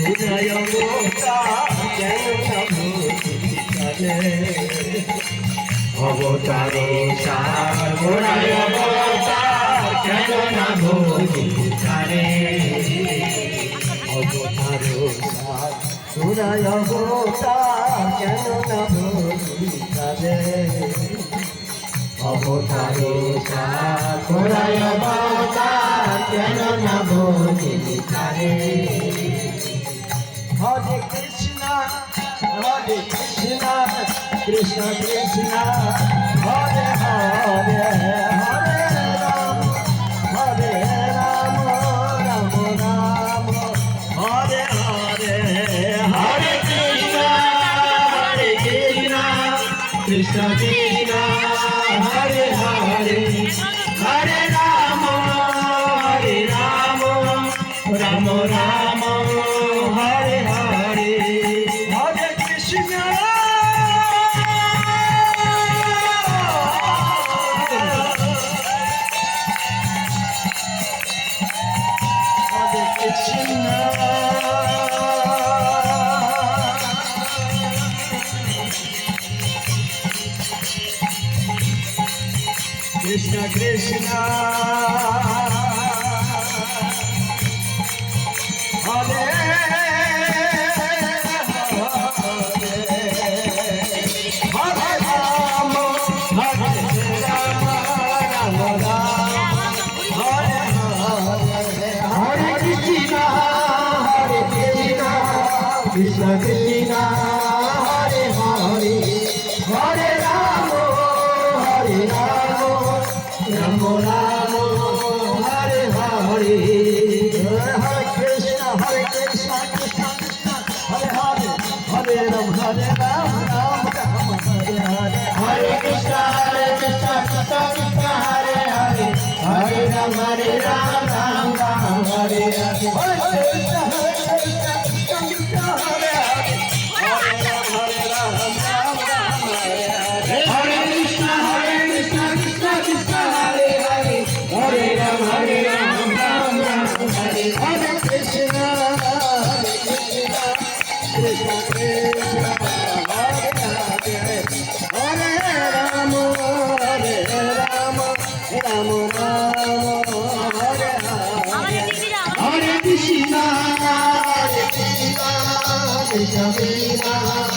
গুণায় অবতার কেন না ভূষিতারে অবতার সার গুণায় অবতার কেন না ভূষিতারে অবতার সার গুণায় অবতার কেন না ভূষিতারে অবতার সার গুণায় অবতার কেন না ভূষিতারে Hare Krishna, Krishna Krishna, Hare Hare, Hare Rama, Hare Rama, Rama Rama, Hare Hare, Hare Krishna, Krishna Krishna, Hare Hare, Hare Rama, Rama Rama, Hare Hare, Hare Krishna, Hare Krishna, Krishna Krishna, Hare Krishna Krishna, Hare Hare, Hare Rama, Rama Rama, Hare Hare, Hare Krishna, Krishna Krishna, Hare Hare, Hare Rama, Rama Hare Hare, Hare Krishna, Krishna Krishna, Hare Hare, Hare Rama, Rama Hare Hare, Hare Krishna, Krishna Krishna,